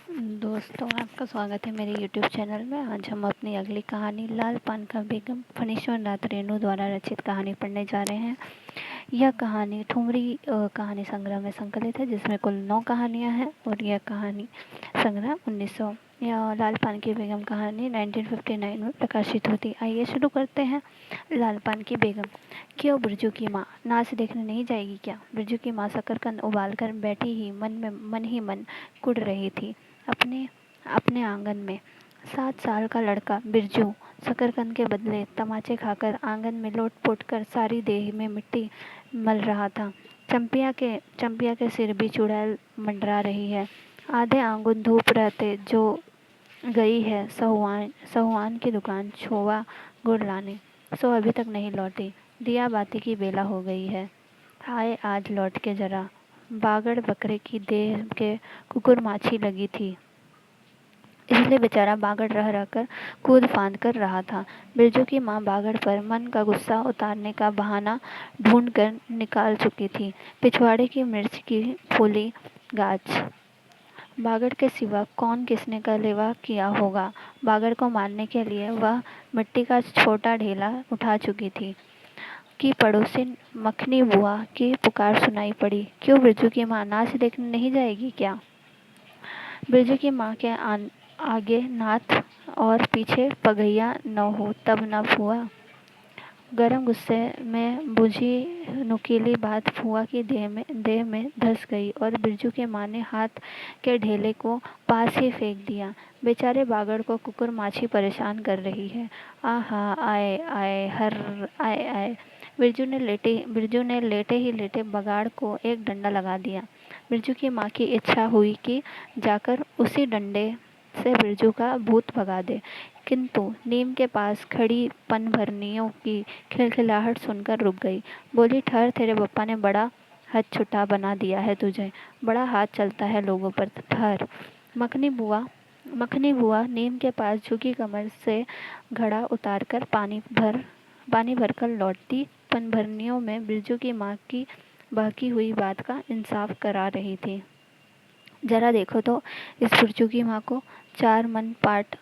दोस्तों, आपका स्वागत है मेरे यूट्यूब चैनल में। आज हम अपनी अगली कहानी लाल पान का बेगम फणीश्वर नाथ रेणु द्वारा रचित कहानी पढ़ने जा रहे हैं। यह कहानी ठुमरी कहानी संग्रह में संकलित है, जिसमें कुल 9 कहानियाँ हैं और यह कहानी संग्रह 1900 या लाल पान की बेगम कहानी 1959 में प्रकाशित होती। आइए शुरू करते हैं। लाल पान की बेगम। क्यों बिरजू की माँ नाच देखने नहीं जाएगी क्या? बिरजू की माँ शकरकंद उबाल कर बैठी ही मन कुढ़ रही थी अपने अपने आंगन में। 7 साल का लड़का बिरजू शकरकंद के बदले तमाचे खाकर आंगन में लोट-पोट कर सारी देह में मिट्टी मल रहा था। चंपिया के सिर भी चुड़ैल मंडरा रही है। आधे आंगन धूप रहते जो गई है सहुआन की दुकान छोवा गुड़ लाने, सो अभी तक नहीं लौटी। दिया बाती की बेला हो गई है। आए आज लौट के जरा। बागड़ बकरे की देह के कुकुर माछी लगी थी, इसलिए बेचारा बागड़ रह रहकर कूद फांद कर रहा था। बिरजू की माँ बागड़ पर मन का गुस्सा उतारने का बहाना ढूंढ कर निकाल चुकी थी। पिछवाड़े की मिर्च की फूली गाछ। बागड़ के सिवा कौन किसने का लेवा किया होगा? बागड़ को मारने के लिए वह मिट्टी का छोटा ढेला उठा चुकी थी कि पड़ोसिन मखनी बुआ की पुकार सुनाई पड़ी। क्यों बिरजू की माँ नाच देखने नहीं जाएगी क्या? बिरजू की माँ के आगे नाथ और पीछे पगैया न हो तब न फुआ। गरम गुस्से में बुझी नुकीली बात फुआ की देह में धस गई और बिरजू के माँ ने हाथ के ढेले को पास ही फेंक दिया। बेचारे बागड़ को कुकुर माछी परेशान कर रही है। आहा, आए आए हर आए आए। बिरजू ने लेटे ही लेटे बगाड़ को एक डंडा लगा दिया। बिरजू की माँ की इच्छा हुई कि जाकर उसी डंडे से बिरजू का भूत भगा दे, किंतु नीम के पास खड़ी पनभरनियों की खिलखिलाहट सुनकर रुक गई। बोली, ठहर, तेरे बप्पा ने बड़ा हथछुटा बना दिया है तुझे। बड़ा हाथ चलता है लोगों पर, ठहर। मखनी बुआ नीम के पास झुकी कमर से घड़ा उतारकर पानी भरकर लौटती पनभरनियों में बिरजू की माँ की बहकी हुई बात का इंसाफ करा रही थी। जरा देखो तो इस बिरजू की माँ को। 4 मन पाट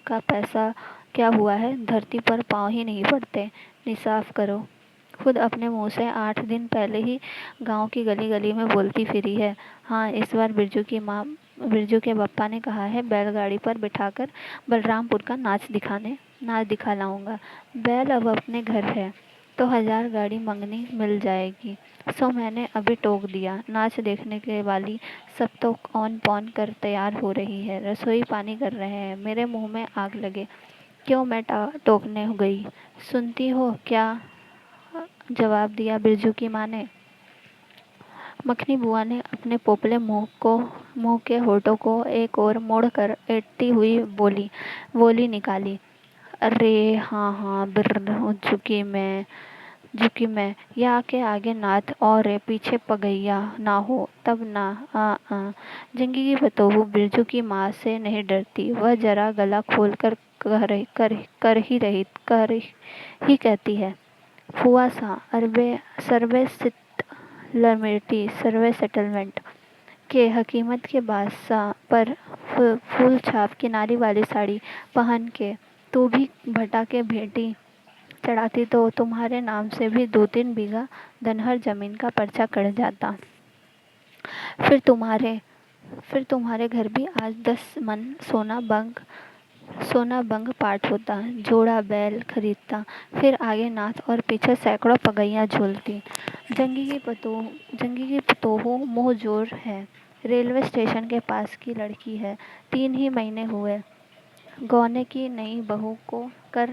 का पैसा क्या हुआ है? धरती पर पाँव ही नहीं पड़ते। इंसाफ करो। खुद अपने मुंह से 8 दिन पहले ही गांव की गली गली में बोलती फिरी है। हाँ, इस बार बिरजू के बप्पा ने कहा है बैलगाड़ी पर बिठाकर बलरामपुर का नाच दिखा लाऊंगा। बैल अब अपने घर है तो 1000 गाड़ी मंगनी मिल जाएगी। सो मैंने अभी टोक दिया। नाच देखने के वाली सब तो कौन पौन कर तैयार हो रही है, रसोई पानी कर रहे हैं। मेरे मुंह में आग लगे। क्यों मैं टोकने गई? सुनती हो क्या जवाब दिया बिरजू की माँ ने। मखनी बुआ ने अपने पोपले मुंह के होठों को एक ओर मोड़कर ऐंठती हुई बोली निकाली। अरे हाँ हाँ, बिर्र झुकी मैं। या के आगे नाथ और पीछे पगैया ना हो तब ना। आ जंगी की बतोहू बिरजू की माँ से नहीं डरती। वह जरा गला खोल कर ही कहती है, फुआ सा सर्वे सित लमेटी सर्वे सेटलमेंट के हकीमत के बादशाह पर फूल छाप किनारी वाली साड़ी पहन के तू भी भटा के भेंटी चढ़ाती तो तुम्हारे नाम से भी 2-3 बीघा धनहर जमीन का पर्चा कट जाता। फिर तुम्हारे घर भी आज 10 मन सोना बंग पाट होता, जोड़ा बैल खरीदता, फिर आगे नाथ और पीछे सैकड़ों पगैया झूलती। जंगी की पतोहू मुँह जोर है। रेलवे स्टेशन के पास की लड़की है। 3 ही महीने हुए गौने की नई बहू को कर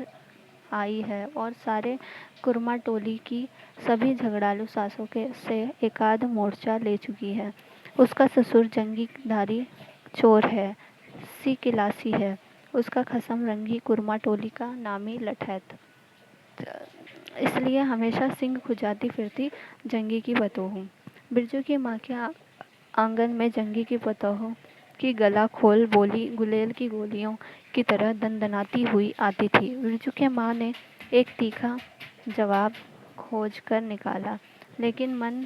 आई है और सारे कुरमा टोली की सभी झगड़ालू सासों से एकाध मोर्चा ले चुकी है। उसका ससुर जंगीधारी चोर है, सी किलासी है। उसका खसम रंगी कुरमा टोली का नामी लठैत, इसलिए हमेशा सिंग खुजाती फिरती जंगी की बतोहू। बिरजू की माँ के आंगन में जंगी की बतोहू की गला खोल बोली गुलेल की गोलियों की तरह दनदनाती हुई आती थी। बिरजू के माँ ने एक तीखा जवाब खोज कर निकाला, लेकिन मन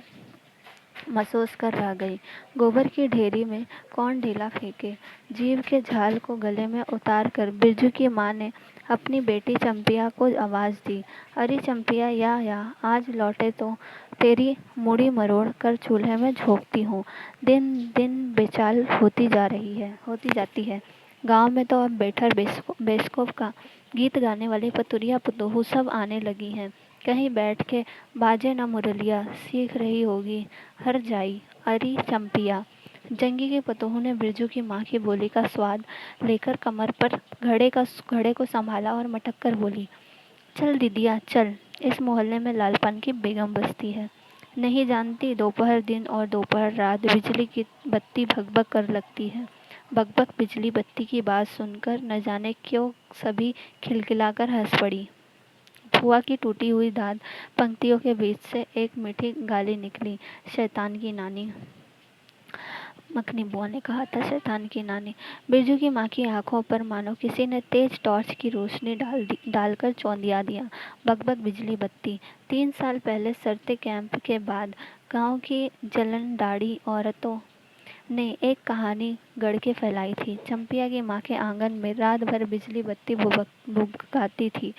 महसूस कर रह गई। गोबर की ढेरी में कौन ढीला फेंके। जीभ के झाल को गले में उतार कर बिरजू की माँ ने अपनी बेटी चंपिया को आवाज दी। अरे चंपिया, या आज लौटे तो तेरी मुड़ी मरोड़ कर चूल्हे में झोंकती हूँ। दिन दिन बेचाल होती जाती है। गांव में तो अब बेटर बेस्कोप का गीत गाने वाली पतुरिया पुतोहू सब आने लगी हैं। कहीं बैठ के बाजे न मुरलिया सीख रही होगी हर जाई। अरी चंपिया। जंगी के पतोहू ने बिरजू की माँ की बोली का स्वाद लेकर कमर पर घड़े को संभाला और मटक कर बोली, चल दीदिया चल, इस मोहल्ले में लालपान की बेगम बसती है। नहीं जानती दोपहर दिन और दोपहर रात बिजली की बत्ती भगभग कर लगती है। भगभग बिजली बत्ती की बात सुनकर न जाने क्यों सभी खिलखिलाकर हंस पड़ी। फुआ की टूटी हुई दांत पंक्तियों के बीच से एक मीठी गाली निकली, शैतान की नानी। मखनी बुआ ने कहा था, शैतान की नानी। बिरजू की माँ की आंखों पर मानो किसी ने तेज टॉर्च की रोशनी डालकर चौंधिया दिया। बकबक बिजली बत्ती। 3 साल पहले सरते कैंप के बाद गांव की जलन दाढ़ी औरतों ने एक कहानी गढ़ के फैलाई थी। चंपिया की माँ के आंगन में रात भर बिजली बत्ती भुभुकाती थी।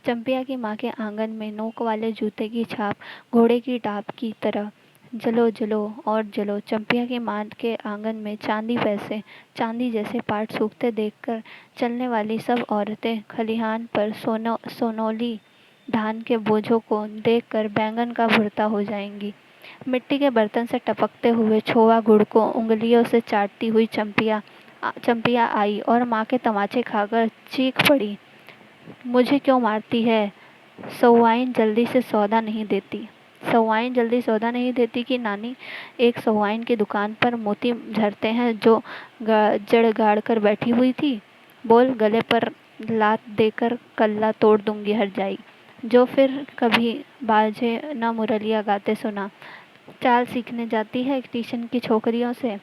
चंपिया की माँ के आंगन में नोक वाले जूते की छाप घोड़े की टाप की तरह जलो जलो और जलो। चंपिया की माँ के आंगन में चांदी जैसे पाट सूखते देखकर चलने वाली सब औरतें खलिहान पर सोनौली धान के बोझों को देखकर बैंगन का भुर्ता हो जाएंगी। मिट्टी के बर्तन से टपकते हुए छोवा गुड़ को उंगलियों से चाटती हुई चंपिया आई और माँ के तमाचे खाकर चीख पड़ी, मुझे क्यों मारती है? सौवाइन जल्दी से सौदा नहीं देती। सौवाइन जल्दी सौदा नहीं देती कि नानी एक सौवाइन की दुकान पर मोती झरते हैं जो जड़ गाड़ कर बैठी हुई थी। बोल, गले पर लात देकर कल्ला तोड़ दूंगी हर जाई। जो फिर कभी बाजे न मुरलिया गाते सुना। चाल सीखने जाती है ट्यूशन की छोकरियों से।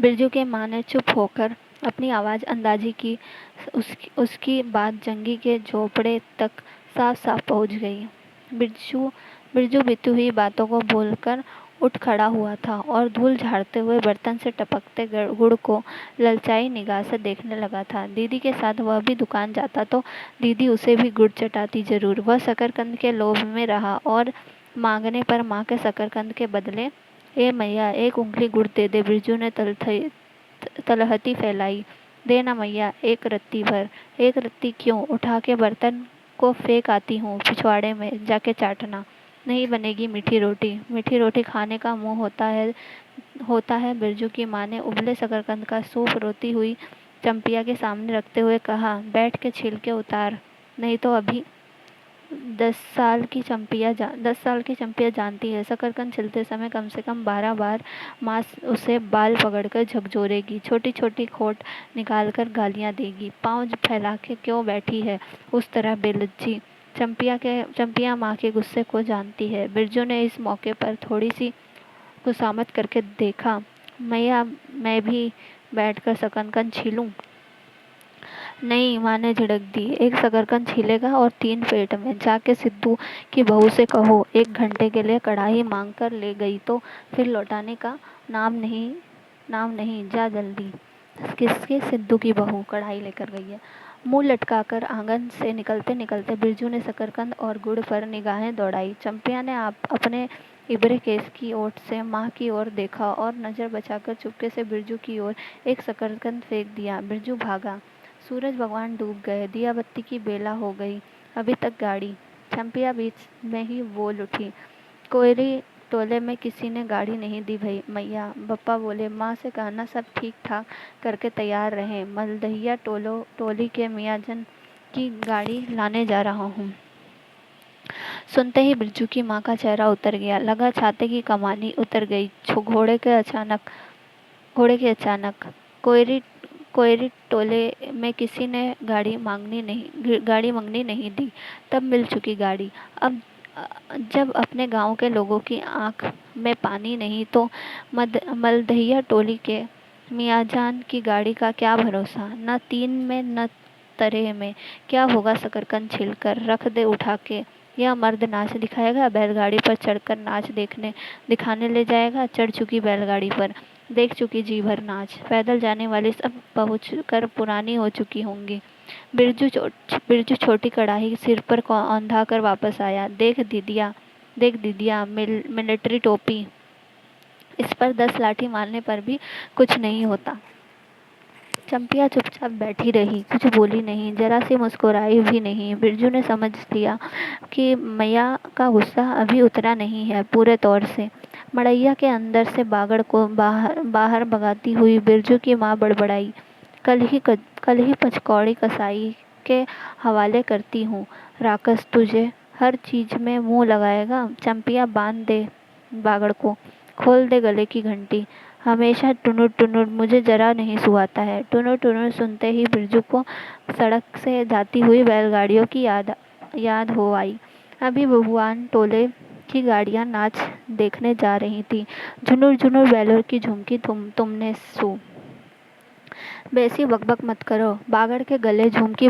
बिरजू के माँ ने चुप होकर अपनी आवाज़ अंदाजी की। उसकी बात जंगी के झोपड़े तक साफ साफ पहुंच गई। बिरजू बिरजू बीती हुई बातों को बोलकर उठ खड़ा हुआ था और धूल झाड़ते हुए बर्तन से टपकते गुड़ को ललचाई निगाह से देखने लगा था। दीदी के साथ वह भी दुकान जाता तो दीदी उसे भी गुड़ चटाती जरूर। वह शकरकंद के लोभ में रहा और मांगने पर माँ के शकरकंद के बदले, ए मैया एक उंगली गुड़ दे दे। बिरजू ने तलहटी फैलाई। दे ना मैया, एक रत्ती भर। एक रत्ती क्यों? उठा के बर्तन को फेंक आती हूँ पिछवाड़े में, जाके चाटना। नहीं बनेगी मीठी रोटी। मीठी रोटी खाने का मुंह होता है। बिरजू की माँ ने उबले शकरकंद का सूप रोती हुई चंपिया के सामने रखते हुए कहा, बैठ के छिलके उतार, नहीं तो अभी 10 साल की चंपिया जानती है शकरकंद छिलते समय कम से कम 12 बार माँ उसे बाल पकड़कर झकझोरेगी, छोटी छोटी खोट निकालकर गालियाँ देगी। पाँव फैला के क्यों बैठी है उस तरह बेलज्जी? चंपिया माँ के गुस्से को जानती है। बिरजू ने इस मौके पर थोड़ी सी खुशामद करके देखा, मैया मैं भी बैठकर शकरकंद छीलूं? नहीं, माँ ने झिड़क दी। एक शकरकंद छीलेगा और 3 पेट में। जाके सिद्धू की बहू से कहो 1 घंटे के लिए कढ़ाई मांग कर ले गई तो फिर लौटाने का नाम नहीं, जा जल्दी। किसके? सिद्धू की बहू कढ़ाई लेकर गई है। मुंह लटकाकर आंगन से निकलते निकलते बिरजू ने शकरकंद और गुड़ पर निगाहें दौड़ाई। चंपिया ने अपने इबरे केस की ओट से माँ की ओर देखा और नजर बचाकर चुपके से बिरजू की ओर एक शकरकंद फेंक दिया। बिरजू भागा। सूरज भगवान डूब गए। दिया बत्ती की बेला हो गई। अभी तक गाड़ी। चंपिया बीच में ही बोल उठी, कोयरी टोले में किसी ने गाड़ी नहीं दी भई मैया। बप्पा बोले, माँ से कहना सब ठीक ठाक करके तैयार रहें, मलदहिया टोली के मियाँजन की गाड़ी लाने जा रहा हूँ। सुनते ही बिरजू की माँ का चेहरा उतर गया। लगा छाते की कमानी उतर गई। घोड़े के अचानक कोयरी टोले में किसी ने गाड़ी मंगनी नहीं दी। तब मिल चुकी गाड़ी। अब जब अपने गांव के लोगों की आंख में पानी नहीं तो मलदहिया टोली के मियाँजान की गाड़ी का क्या भरोसा? न 3 में न तरह में। क्या होगा शकरकंद छिलकर रख दे उठा के यह मर्द नाच दिखाएगा, बैलगाड़ी पर चढ़कर नाच दिखाने ले जाएगा। चढ़ चुकी बैलगाड़ी पर, देख चुकी जी भर नाच, पैदल जाने वाली सब पहुँच कर पुरानी हो चुकी होंगी। बिरजू छोटी कड़ाही सिर पर औंधा कर वापस आया। देख दीदिया, मिलिट्री टोपी, इस पर 10 लाठी मारने पर भी कुछ नहीं होता। चंपिया चुपचाप बैठी रही, कुछ बोली नहीं, जरा सी मुस्कुराई भी नहीं। बिरजू ने समझ लिया कि मैया का गुस्सा अभी उतरा नहीं है पूरे तौर से। मड़ैया के अंदर से बागड़ को बाहर भगाती हुई बिरजू की माँ बड़बड़ाई, कल ही पचकौड़ी कसाई के हवाले करती हूँ। राकस, तुझे हर चीज में मुंह लगाएगा। चंपिया, बांध दे बागड़ को, खोल दे गले की घंटी। हमेशा टुनुर टुनुर मुझे जरा नहीं सुहाता है। टुनुर टुनुर सुनते ही बिरजू को सड़क से जाती हुई बैलगाड़ियों की याद हो आई। अभी बबुआन टोले की गाड़ियां नाच देखने जा रही थी। झुनुर झुनुर बैलों की झुमकी तुमने सू। बेसी बकबक मत करो, बागड़ के गले झुमकी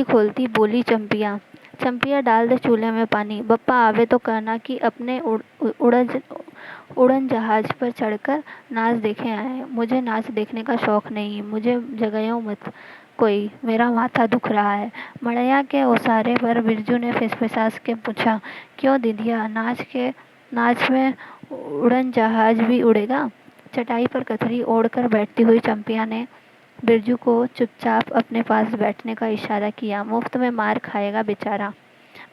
खोलती बोली चंपिया। चंपिया, डाल दे चूल्हे में पानी। बप्पा आवे तो कहना कि अपने उड़न जहाज पर चढ़कर नाच देखे आए। मुझे नाच देखने का शौक नहीं, मुझे जगायो मत कोई, मेरा माथा दुख रहा है। मड़ैया के ओसारे पर बिरजू ने फिसफिसास के पूछा, क्यों दीदिया, नाच में उड़न जहाज भी उड़ेगा? चटाई पर कथरी ओढ़कर बैठती हुई चंपिया ने बिरजू को चुपचाप अपने पास बैठने का इशारा किया। मुफ्त में मार खाएगा बेचारा।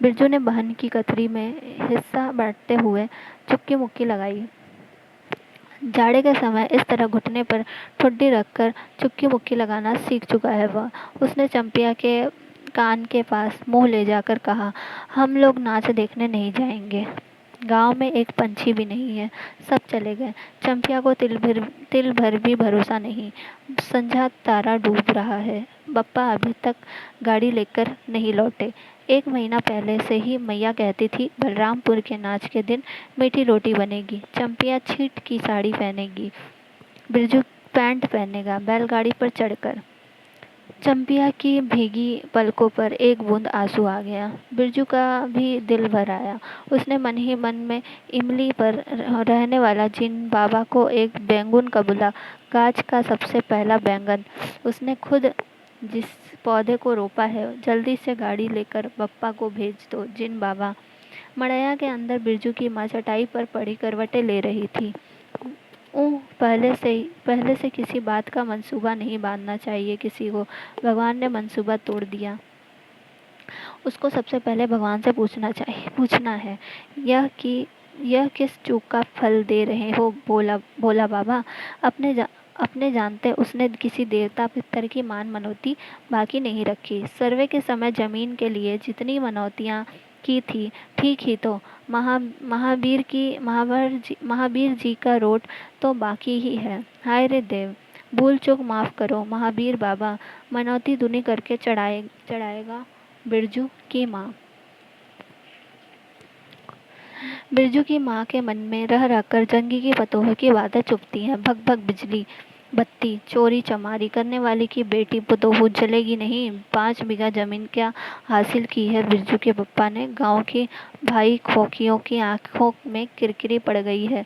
बिरजू ने बहन की कथरी में हिस्सा बांटते हुए चुक्की मुक्की लगाई। जाड़े के समय इस तरह घुटने पर ठुड्डी रखकर चुक्की मुक्की लगाना सीख चुका है वह। उसने चंपिया के कान के पास मुंह ले जाकर कहा, हम लोग नाच देखने नहीं जाएंगे। गांव में एक पंछी भी नहीं है, सब चले गए। चंपिया को तिल भर भी भरोसा नहीं। संझा तारा डूब रहा है, बप्पा अभी तक गाड़ी लेकर नहीं लौटे। 1 महीना पहले से ही मैया कहती थी, बलरामपुर के नाच के दिन मीठी रोटी बनेगी, चंपिया छीट की साड़ी पहनेगी, बिरजू पैंट पहनेगा बैलगाड़ी पर चढ़कर। चंपिया की भीगी पलकों पर एक बूंद आंसू आ गया। बिरजू का भी दिल भर आया। उसने मन ही मन में इमली पर रहने वाला जिन बाबा को एक बैंगन कबूला, गाछ का सबसे पहला बैंगन। उसने खुद जिस पौधे को रोपा है, जल्दी से गाड़ी लेकर बप्पा को भेज दो जिन बाबा। मड़ैया के अंदर बिरजू की माँ चटाई पर पड़ी करवटें ले रही थी। पहले से किसी बात का मंसूबा नहीं बांधना चाहिए किसी को। भगवान ने मंसूबा तोड़ दिया। उसको सबसे पहले भगवान से पूछना है, यह किस चूक का फल दे रहे हो भोला बाबा। अपने जानते उसने किसी देवता पितर की मान मनौती बाकी नहीं रखी। सर्वे के समय जमीन के लिए जितनी मनौतियाँ की थी, ठीक ही तो महावीर जी का रोट तो बाकी ही है। हाय रे देव, भूल चूक माफ करो महावीर बाबा। मनौती दुनी करके चढ़ाएगा बिरजू की माँ। बिरजू की माँ के मन में रह रहकर जंगी की पतोह की बातें चुभती हैं। भग भग बिजली बत्ती, चोरी चमारी करने वाली की बेटी पतोह जलेगी नहीं। 5 बीघा जमीन क्या हासिल की है बिरजू के पप्पा ने। गांव की भाई खोखियों की आंखों में किरकिरी पड़ गई है।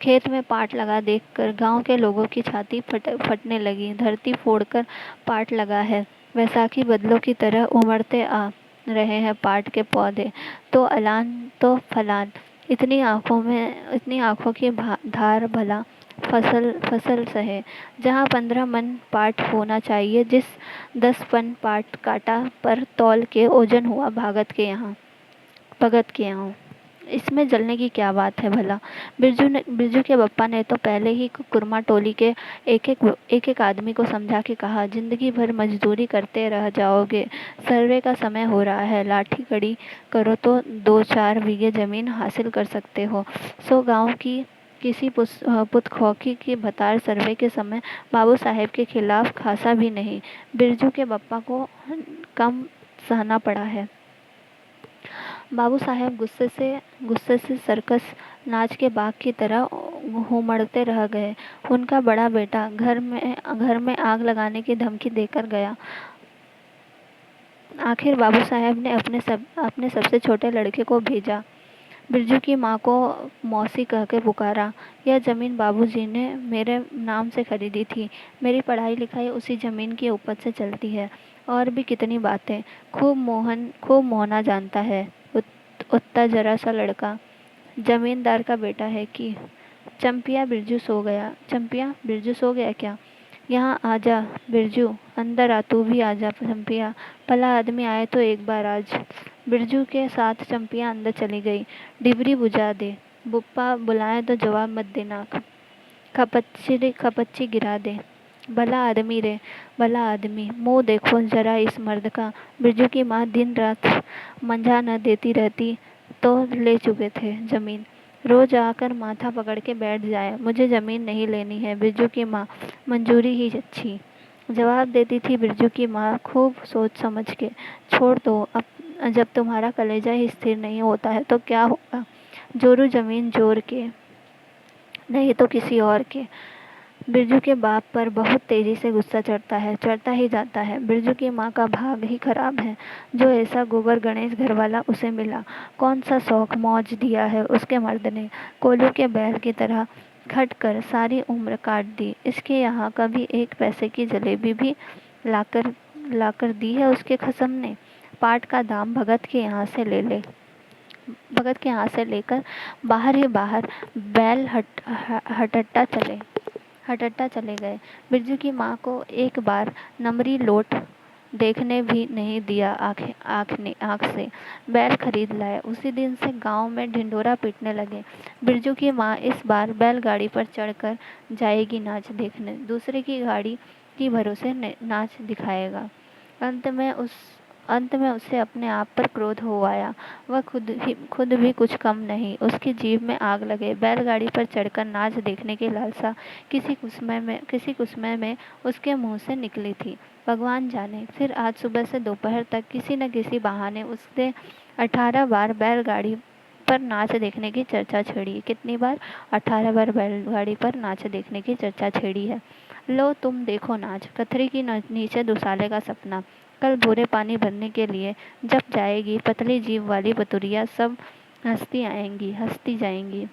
खेत में पाट लगा देखकर गांव के लोगों की छाती फटने लगी। धरती फोड़कर पाट लगा है। वैसाखी बदलों की तरह उमड़ते आ रहे हैं पाट के पौधे, तो अलान तो फलान। इतनी आंखों की धार भला फसल सहे। जहाँ 15 मन पाट होना चाहिए, जिस 10 पन पाट काटा पर तौल के ओजन हुआ भगत के यहाँ। इसमें जलने की क्या बात है भला। बिरजू के बप्पा ने तो पहले ही कुरमा टोली के एक आदमी को समझा के कहा, जिंदगी भर मजदूरी करते रह जाओगे, सर्वे का समय हो रहा है, लाठी कड़ी करो तो 2-4 बीघे जमीन हासिल कर सकते हो। सो गांव की किसी पुतखौकी की भतार सर्वे के समय बाबू साहेब के खिलाफ खासा भी नहीं। बिरजू के बप्पा को कम सहना पड़ा है। बाबू साहेब गुस्से से सर्कस नाच के बाघ की तरह घूमड़ते रह गए। उनका बड़ा बेटा घर में आग लगाने की धमकी देकर गया। आखिर बाबू साहब ने अपने सबसे छोटे लड़के को भेजा। बिरजू की माँ को मौसी कह के पुकारा। यह ज़मीन बाबूजी ने मेरे नाम से खरीदी थी। मेरी पढ़ाई लिखाई उसी ज़मीन की उपज से चलती है। और भी कितनी बातें। खूब मोहना जानता है। उतना जरा सा लड़का जमींदार का बेटा है कि। चंपिया बिरजू सो गया। चंपिया बिरजू सो गया क्या? यहाँ आजा बिरजू, अंदर आ, तू भी आजा चंपिया। भला आदमी आए तो एक बार आज। बिरजू के साथ चंपिया अंदर चली गई। डिबरी बुझा दे, बुप्पा बुलाए तो जवाब मत देना, खपच्ची गिरा दे। भला आदमी रे, भला आदमी, मुंह देखो जरा इस मर्द का। बिरजू की माँ दिन रात मंझा न देती रहती तो ले चुके थे जमीन। रोज आकर माथा पकड़ के बैठ जाए, मुझे जमीन नहीं लेनी है। बिरजू की माँ, मंजूरी ही अच्छी, जवाब देती थी बिरजू की माँ खूब सोच समझ के। छोड़ दो अब, जब तुम्हारा कलेजा ही स्थिर नहीं होता है तो क्या होगा। जोरू जमीन जोर के, नहीं तो किसी और के। बिरजू के बाप पर बहुत तेजी से गुस्सा चढ़ता है, चढ़ता ही जाता है। बिरजू की माँ का भाग ही खराब है, जो ऐसा गोबर गणेश घरवाला उसे मिला। कौन सा शौक मौज दिया है उसके मर्द ने, कोल्हू के बैल की तरह खट कर सारी उम्र काट दी। इसके यहाँ कभी एक पैसे की जलेबी भी लाकर लाकर दी है उसके खसम ने। पाट का दाम भगत के यहाँ से ले ले, भगत के यहाँ से लेकर बाहर ही बाहर बैल हटट्टा चले गए। बिरजू की माँ को एक बार नमरी लोट देखने भी नहीं दिया आँख से। बैल खरीद लाए, उसी दिन से गांव में ढिंढोरा पीटने लगे। बिरजू की माँ इस बार बैलगाड़ी पर चढ़कर जाएगी नाच देखने, दूसरे की गाड़ी की भरोसे नाच दिखाएगा। अंत में उसे अपने आप पर क्रोध हो आया। वह खुद भी कुछ कम नहीं, उसकी जीभ में आग लगे। बैलगाड़ी पर चढ़कर नाच देखने की लालसा किसी कुसमय में उसके मुंह से निकली थी। भगवान जाने, फिर आज सुबह से दोपहर तक किसी न किसी बहाने उसने 18 बार बैलगाड़ी पर नाच देखने की चर्चा छेड़ी। कितनी बार? 18 बार बैलगाड़ी पर नाच देखने की चर्चा छेड़ी है। लो तुम देखो नाच, कथरी की नीचे दुसाले का सपना। कल भोरे पानी भरने के लिए जब जाएगी पतली जीभ वाली बतुरिया, सब हंसती जाएंगी।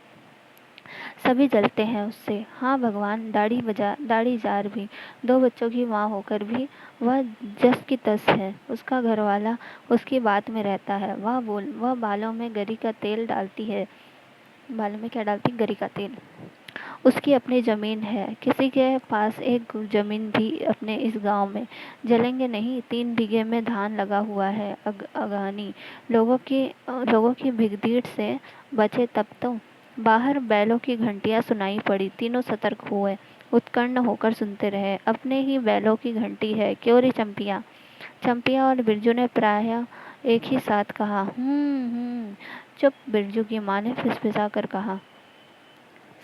सभी जलते हैं उससे। हाँ भगवान, दाढ़ी जार भी, 2 बच्चों की माँ होकर भी वह जस की तस है। उसका घरवाला उसकी बात में रहता है। वह बालों में गरी का तेल डालती है। बालों में क्या डालती? गरी का तेल। उसकी अपनी ज़मीन है, किसी के पास एक ज़मीन भी अपने इस गांव में। जलेंगे नहीं, 3 बीघे में धान लगा हुआ है। अगहनी लोगों की भीड़ से बचे तब तो। बाहर बैलों की घंटियां सुनाई पड़ी, तीनों सतर्क हुए, उत्कण्ठ होकर सुनते रहे। अपने ही बैलों की घंटी है, क्यों रे चंपिया? चंपिया और बिरजू ने प्रायः एक ही साथ कहा, चुप, बिरजू की माँ ने फिसफिसा कर कहा।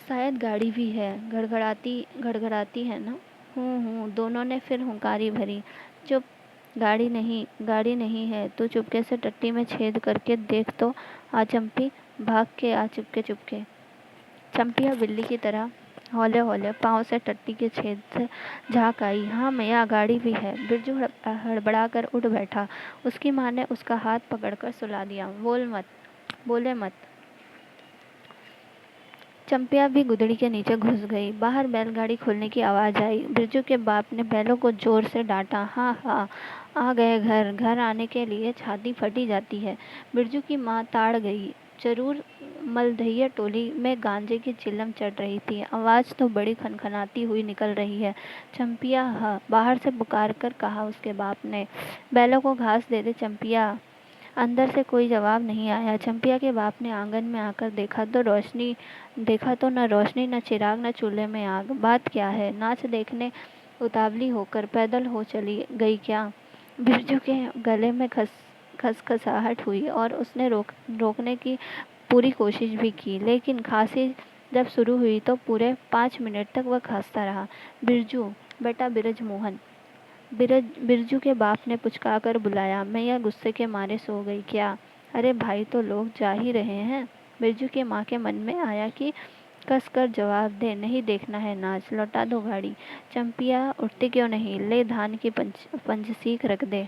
शायद गाड़ी भी है, गड़गड़ाती है ना। दोनों ने फिर हुंकारी भरी। चुप, गाड़ी नहीं है, तू चुपके से टट्टी में छेद करके देख तो आ चंपी, भाग के आ चुपके चुपके। चंपिया बिल्ली की तरह हौले हौले पाँव से टट्टी के छेद से झाँक आई। हाँ मैया, गाड़ी भी है। बिरजू हड़बड़ा कर उठ बैठा। उसकी माँ ने उसका हाथ पकड़कर सुला दिया। बोले मत। चंपिया भी गुदड़ी के नीचे घुस गई। बाहर बैलगाड़ी खुलने की आवाज़ आई। बिरजू के बाप ने बैलों को जोर से डांटा। हाँ, आ गए घर आने के लिए छाती फटी जाती है। बिरजू की माँ ताड़ गई। जरूर मलदहिया टोली में गांजे की चिल्लम चढ़ रही थी। आवाज़ तो बड़ी खनखनाती हुई निकल रही है। चंपिया, हाँ, बाहर से पुकार कर कहा उसके बाप ने। बैलों को घास दे दे चंपिया। अंदर से कोई जवाब नहीं आया। चंपिया के बाप ने आंगन में आकर देखा तो न रोशनी, न चिराग, न चूल्हे में आग। बात क्या है? नाच देखने उतावली होकर पैदल हो चली गई क्या? बिरजू के गले में खसखसाहट हुई और उसने रोकने की पूरी कोशिश भी की, लेकिन खांसी जब शुरू हुई तो पूरे 5 मिनट तक वह खांसता रहा। बिरजू, बेटा बिरजमोहन, बिरजू के बाप ने पुचकाकर बुलाया। मैया गुस्से के मारे सो गई क्या? अरे भाई, तो लोग जा ही रहे हैं। बिरजू की माँ के मन में आया कि कस कर जवाब दे, नहीं देखना है नाच, लौटा दो गाड़ी। चंपिया, उठती क्यों नहीं? ले धान की पंच सीख रख दे।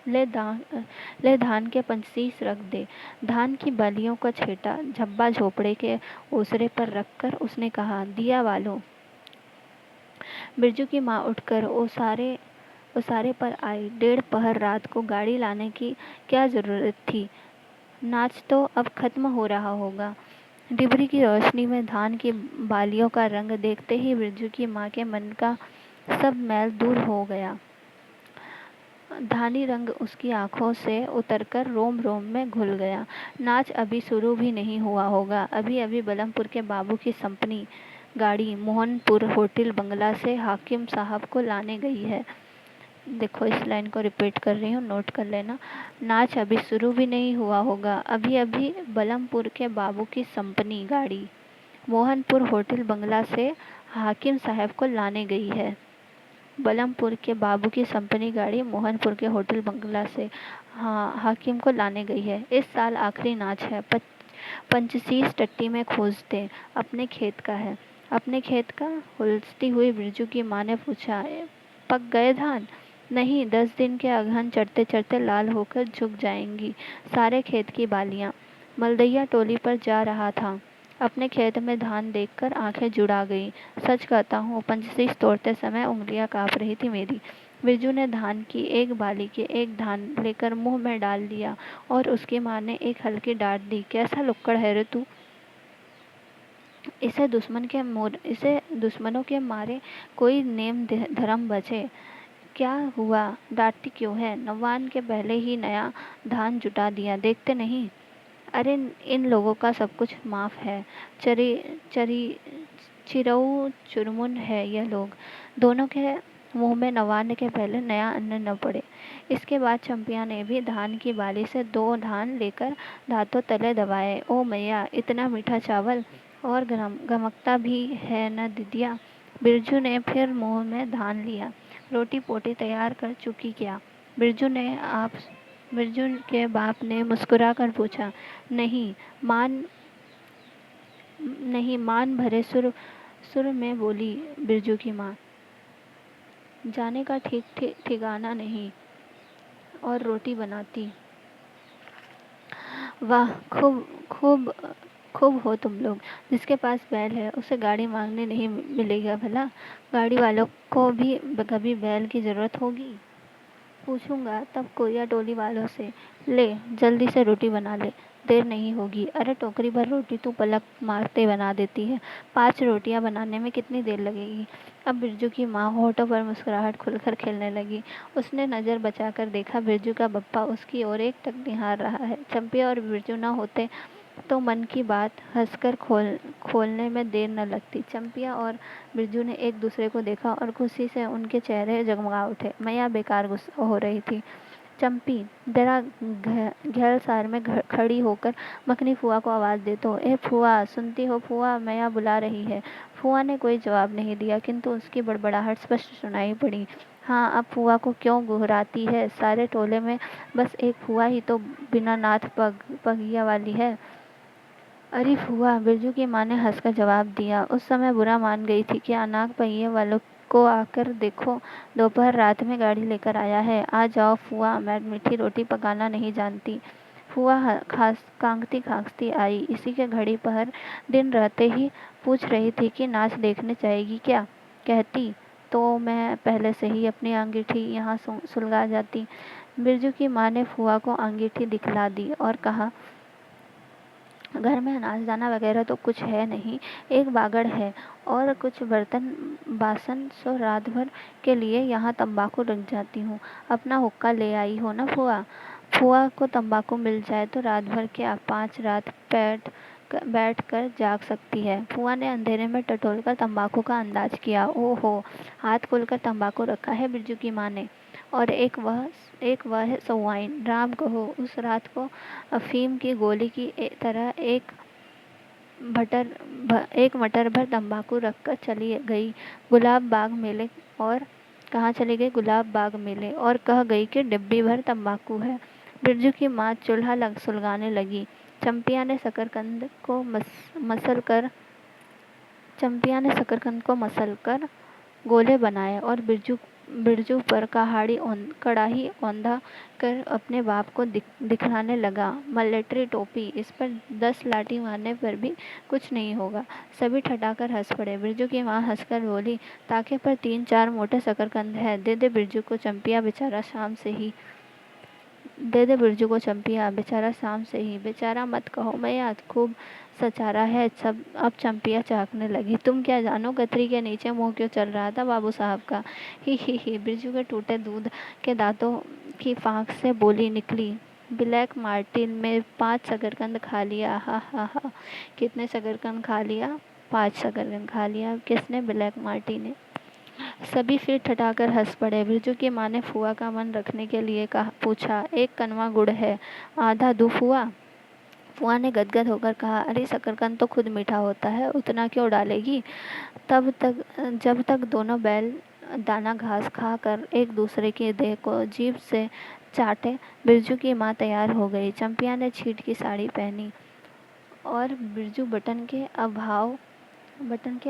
ले धान के 25 रख दे। धान की बालियों का छेटा झब्बा झोपड़े के ओसरे पर रखकर उसने कहा, दिया वालों। बिरजू की माँ उठकर ओसारे पर आई। 1.5 पहर रात को गाड़ी लाने की क्या जरूरत थी? नाच तो अब खत्म हो रहा होगा। डिबरी की रोशनी में धान की बालियों का रंग देखते ही बिरजू की माँ के मन का सब मैल दूर हो गया। धानी रंग उसकी आंखों से उतरकर रोम रोम में घुल गया। नाच अभी शुरू भी नहीं हुआ होगा। अभी अभी बलमपुर के बाबू की संपनी गाड़ी मोहनपुर होटल बंगला से हाकिम साहब को लाने गई है। देखो, इस लाइन को रिपीट कर रही हूँ, नोट कर लेना। नाच अभी शुरू भी नहीं हुआ होगा। अभी अभी बलमपुर के बाबू की संपनी गाड़ी मोहनपुर होटल बंगला से हाकिम साहब को लाने गई है। बलमपुर के बाबू की संपनी गाड़ी मोहनपुर के होटल बंगला से हाकिम को लाने गई है। इस साल आखिरी नाच है। पंचशीश टट्टी में खोजते अपने खेत का है। अपने खेत का? हुलसती हुई बिरजू की माँ ने पूछा। पक गए धान? नहीं, 10 दिन के अगहन चढ़ते चढ़ते लाल होकर झुक जाएंगी सारे खेत की बालियां। मलदैया टोली पर जा रहा था। अपने खेत में धान देखकर आंखें जुड़ा गई। सच कहता हूँ, पंचशीश तोड़ते समय उंगलियां कांप रही थी मेरी। बिरजू ने धान की एक बाली के एक धान लेकर मुंह में डाल लिया और उसकी माँ ने एक हल्की डांट दी। कैसा लुक्कड़ है रे तू? इसे दुश्मनों के मारे कोई नेम धर्म बचे। क्या हुआ? डांटती क्यों है? नवान के पहले ही नया धान जुटा दिया, देखते नहीं? अरे, इन लोगों का सब कुछ माफ है। चरी चरी चिरऊ चुरमुन है यह लोग। दोनों के मुंह में नवान के पहले नया अन्न न पड़े। इसके बाद चंपिया ने भी धान की बाली से 2 धान लेकर दांतों तले दबाए। ओ मैया, इतना मीठा चावल और गमकता भी है न दीदिया। बिरजू ने फिर मुंह में धान लिया। रोटी पोटी तैयार कर चुकी क्या? बिरजू के बाप ने मुस्कुराकर पूछा। नहीं, मान भरे सुर में बोली बिरजू की माँ। जाने का ठिकाना नहीं। और रोटी बनाती। वाह, खूब खूब खूब हो तुम लोग। जिसके पास बैल है उसे गाड़ी मांगने नहीं मिलेगा भला? गाड़ी वालों को भी कभी बैल की जरूरत होगी? पूछूंगा तब कोरिया टोली वालों से। ले, जल्दी से रोटी बना ले, देर नहीं होगी। अरे, टोकरी भर रोटी तू पलक मारते बना देती है। 5 रोटियां बनाने में कितनी देर लगेगी? अब बिरजू की माँ होठों पर मुस्कुराहट खुलकर खेलने लगी। उसने नज़र बचाकर देखा, बिरजू का बप्पा उसकी ओर एकटक निहार रहा है। चंपिया और बिरजू न होते तो मन की बात हंसकर खोलने में देर न लगती। चंपिया और बिरजू ने एक दूसरे को देखा और खुशी से उनके चेहरे जगमगा उठे। मैया बेकार गुस्सा हो रही थी। चंपी जरा घेलसार में खड़ी होकर मखनी फुआ को आवाज़ दे दो। ए फुआ, सुनती हो फुआ, मैया बुला रही है। फुआ ने कोई जवाब नहीं दिया, किंतु उसकी बड़बड़ाहट स्पष्ट सुनाई पड़ी। हाँ, अब फुआ को क्यों गुहराती है? सारे टोले में बस एक फुआ ही तो बिना नाथ पगिया वाली है। अरे फुआ, बिरजू की माँ ने हंसकर जवाब दिया। उस समय बुरा मान गई थी कि अनाक पहिए वालों को आकर देखो, दोपहर रात में गाड़ी लेकर आया है। आ जाओ फुआ, मैं मीठी रोटी पकाना नहीं जानती। फुआ कांगती खांसती आई। इसी के घड़ी पहर दिन रहते ही पूछ रही थी कि नाच देखने जाएगी क्या? कहती तो मैं पहले से ही अपनी अंगीठी यहाँ सुलगा जाती। बिरजू की माँ ने फुआ को अंगीठी दिखला दी और कहा, घर में अनाज दाना वगैरह तो कुछ है नहीं। एक बागड़ है और कुछ बर्तन बासन, सो रात भर के लिए यहाँ तंबाकू रख जाती हूँ। अपना हुक्का ले आई हो ना फुआ? फुआ को तंबाकू मिल जाए तो रात भर के 5 रात बैठ कर जाग सकती है। फुआ ने अंधेरे में टटोलकर तंबाकू का अंदाज किया। ओहो, हाथ खोलकर तंबाकू रखा है बिरजू की माँ ने। और एक वह सवाइन, राम कहो, उस रात को अफीम की गोली की तरह एक मटर भर तंबाकू रखकर चली गई गुलाब बाग मेले। और कहाँ चली गई? गुलाब बाग मेले। और कह गई कि डिब्बी भर तंबाकू है। बिरजू की माँ चूल्हा सुलगाने लगी। चंपिया ने शकरकंद को मसल कर गोले बनाए और बिरजू बिरजू पर कड़ाही औंधा कर अपने बाप को दिखलाने लगा। मिलिट्री टोपी, इस पर 10 लाठी मारने पर भी कुछ नहीं होगा। सभी ठठाकर हंस पड़े। बिरजू की माँ हंसकर बोली, ताके पर 3-4 मोटे शकरकंद है, दे दे बिरजू को चंपिया, बेचारा शाम से ही। दे दे बिरजू को चंपिया, बेचारा शाम से ही। बेचारा मत कहो, मैं आज खूब सचारा है। सब अब चंपिया चाहकने लगी। तुम क्या जानो गठरी के नीचे मुंह क्यों चल रहा था बाबू साहब का। ही। बिरजू के टूटे दूध के दांतों की फांक से बोली निकली। ब्लैक मार्टिन में 5 शकरकंद खा लिया। हा। कितने शकरकंद खा लिया? 5 शकरकंद खा लिया। किसने? ब्लैक मार्टिन ने। सभी फिर ठठाकर हंस पड़े। बिरजू की माँ ने फुआ का मन रखने के लिए पूछा, 1 कनवा गुड़ है, आधा दूं फुआ? फुआ ने गदगद होकर कहा, अरे शकरकंद तो खुद मीठा होता है, उतना क्यों डालेगी? जब तक दोनों बैल दाना घास खा कर एक दूसरे की देह को जीभ से चाटे, बिरजू की माँ तैयार हो गई। चंपिया ने छीट की साड़ी पहनी और बिरजू बटन के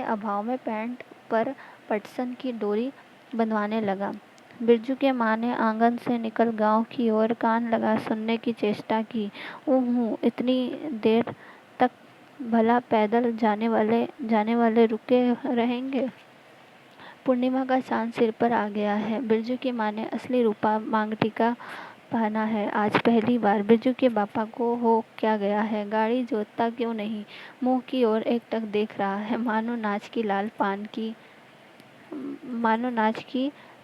अभाव में पैंट पर पटसन की डोरी बंधवाने लगा। बिरजू के माँ ने आंगन से निकल गांव की ओर कान लगा सुनने की चेष्टा की। इतनी देर तक भला पैदल जाने वाले रुके रहेंगे? पूर्णिमा का चांद सिर पर आ गया है। बिरजू की माँ ने असली रूपा मांग टीका पहना है आज पहली बार। बिरजू के पापा को हो क्या गया है? गाड़ी जोतता क्यों नहीं? मुंह की ओर एकटक देख रहा है, मानो नाच की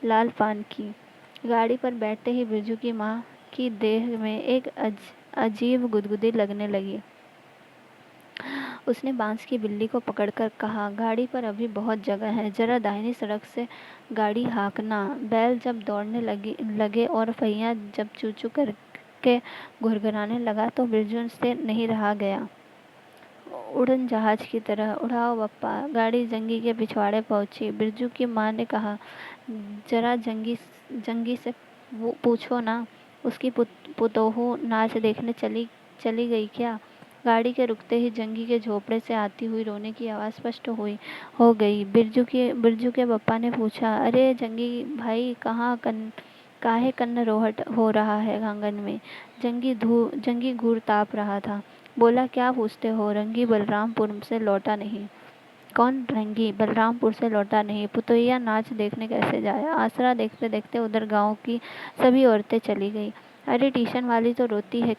लाल पान की। गाड़ी पर बैठते ही बिरजू की माँ की देह में एक अजीब गुदगुदी लगने लगी। उसने बांस की बिल्ली को पकड़कर कहा, गाड़ी पर अभी बहुत जगह है, जरा दाहिनी सड़क से गाड़ी हाँकना। बैल जब दौड़ने लगे और पहिया जब चू-चू करके घुरघुराने लगा तो बिरजू से नहीं रहा गया। उड़न जहाज की तरह उड़ाओ बप्पा। गाड़ी जंगी के पिछवाड़े पहुंची। बिरजू की माँ ने कहा, जरा जंगी से पूछो ना, उसकी पुतोहू नाच देखने चली गई क्या? गाड़ी के रुकते ही जंगी के झोपड़े से आती हुई रोने की आवाज़ स्पष्ट हो गई। बिरजू के पप्पा ने पूछा, अरे जंगी भाई, काहे कन्न रोहट हो रहा है आंगन में? जंगी घूर ताप रहा था। बोला, क्या पूछते हो? रंगी बलरामपुर से लौटा नहीं। कौन रंगी? बलरामपुर से लौटा नहीं। पुतोहिया नाच देखने कैसे जाए? आसरा देखते देखते उधर गांव की सभी औरतें चली गई। अरे ट्यूशन वाली तो रोती है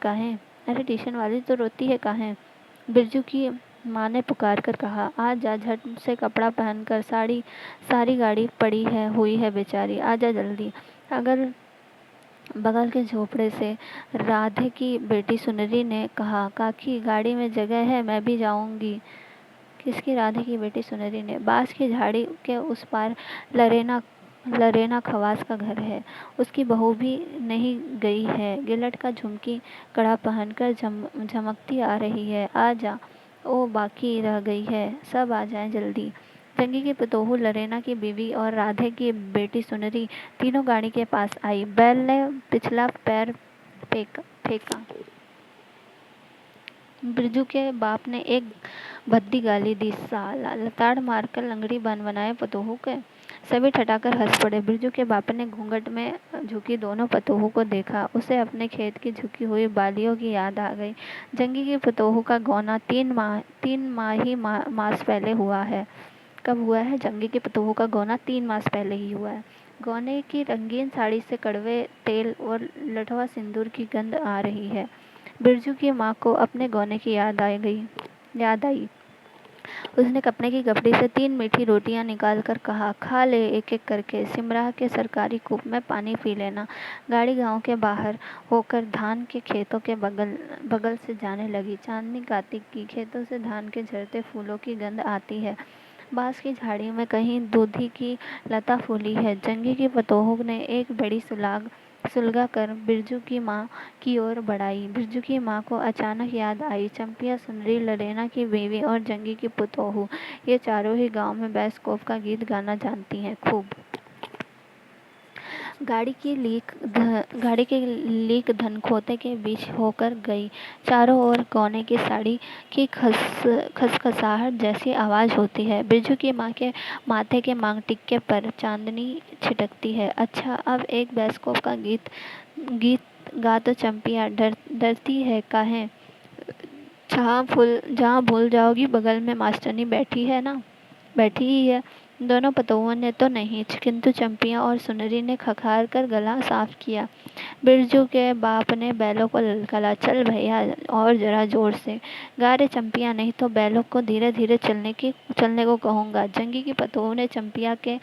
काहे? बिरजू की माँ ने पुकार कर कहा, आ जा, झट से कपड़ा पहनकर, सारी गाड़ी पड़ी हुई है बेचारी, आ जा जल्दी। अगर बगल के झोपड़े से राधे की बेटी सुनरी ने कहा, काकी गाड़ी में जगह है, मैं भी जाऊंगी। किसकी? राधे की बेटी सुनरी ने। बांस की झाड़ी के उस पार लरेना खवास का घर है, उसकी बहू भी नहीं गई है, गिलट का झुमकी कड़ा पहनकर झमकती आ रही है। आ जा, ओ बाकी रह गई है, सब आ जाएं जल्दी। जंगी की पुतोहू लरेना की बीवी और राधे की बेटी सुनरी तीनों गाड़ी के पास आई। बैल ने पिछला पैर फेंका। बिरजू के बाप ने एक भद्दी गाली दी, साला लताड़ मारकर लंगड़ी बनाए पतोहू के। सभी ठठाकर हंस पड़े। बिरजू के बाप ने घूंघट में झुकी दोनों पतोहू को देखा। उसे अपने खेत की झुकी हुई बालियों की याद आ गई। जंगी की पतोहू का गौना 3 मास पहले हुआ है। कब हुआ है? जंगी की पतोहू का गौना 3 मास पहले ही हुआ है। गौने की रंगीन साड़ी से कड़वे तेल और लठवा सिंदूर की गंध आ रही है। बिरजू की माँ को अपने गौने की याद आई। उसने कपड़े की गठरी से 3 मीठी रोटियां निकाल कर कहा, खा ले एक एक करके, सिमराह के सरकारी कूप में पानी पी लेना। गाड़ी गांव के बाहर होकर धान के खेतों के बगल से जाने लगी। चांदनी कार्तिक की, खेतों से धान के झड़ते फूलों की गंध आती है। बांस की झाड़ी में कहीं दूधी की लता फूली है। जंगी की पतोहू ने एक बड़ी सुलगा कर बिरजू की माँ की ओर बढ़ाई। बिरजू की माँ को अचानक याद आई, चंपिया, सुनरी, लरेना की बीवी और जंगी की पुतोहू, ये चारों ही गांव में बैसकोफ का गीत गाना जानती हैं खूब। गाड़ी की लीक धन खोते के बीच होकर गई। चारों ओर गौने की साड़ी की खसखसाहट जैसी आवाज़ होती है। बिरजू की माँ के माथे के मांग टिक्के पर चांदनी छिटकती है। अच्छा, अब एक बाइस्कोप का गीत गीत गा तो चंपिया, डरती है काहे? जहाँ भूल जाओगी बगल में मास्टरनी बैठी है ना, बैठी ही है। दोनों पतोहुओं ने तो नहीं, किंतु चंपिया और सुनरी ने खखार कर गला साफ किया। बिरजू के बाप ने बैलों को ललकारा, चल भैया और जरा जोर से गा रे चंपिया, नहीं तो बैलों को धीरे धीरे चलने को कहूँगा। जंगी की पतोहू ने चंपिया के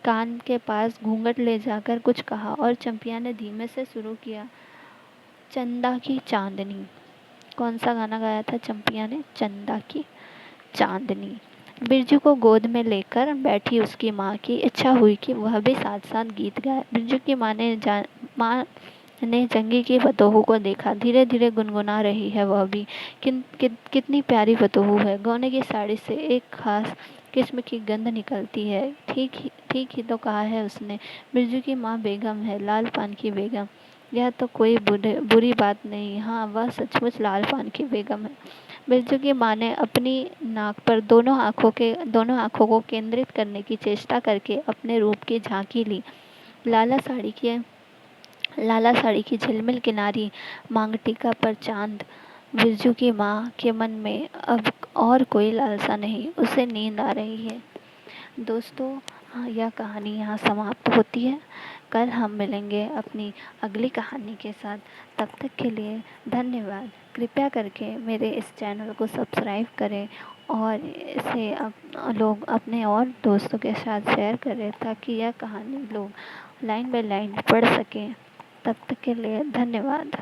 कान के पास घूंघट ले जाकर कुछ कहा और चंपिया ने धीमे से शुरू किया, चंदा की चांदनी। कौन सा गाना गाया था चंपिया ने? चंदा की चांदनी। बिरजू को गोद में लेकर बैठी उसकी माँ की इच्छा हुई कि वह भी साथ साथ गीत गाए। बिरजू की माँ ने जंगी की बतोहू को देखा, धीरे धीरे गुनगुना रही है वह भी। कितनी प्यारी बतोहू है। गौने की साड़ी से एक खास किस्म की गंध निकलती है। ठीक ही तो कहा है उसने। बिरजू की माँ बेगम है, लाल पान की बेगम। यह तो कोई बुरी बात नहीं। हाँ, वह सचमुच लाल पान की बेगम है। बिरजू की माँ ने अपनी नाक पर दोनों आँखों को केंद्रित करने की चेष्टा करके अपने रूप की झांकी ली। लाला साड़ी की झिलमिल किनारी, मांग टीका पर चांद। बिरजू की माँ के मन में अब और कोई लालसा नहीं, उसे नींद आ रही है। दोस्तों, हाँ, यह कहानी यहाँ समाप्त होती है। कल हम मिलेंगे अपनी अगली कहानी के साथ। तब तक के लिए धन्यवाद। कृपया करके मेरे इस चैनल को सब्सक्राइब करें और इसे लोग अपने और दोस्तों के साथ शेयर करें ताकि यह कहानी लोग लाइन बाय लाइन पढ़ सकें। तब तक के लिए धन्यवाद।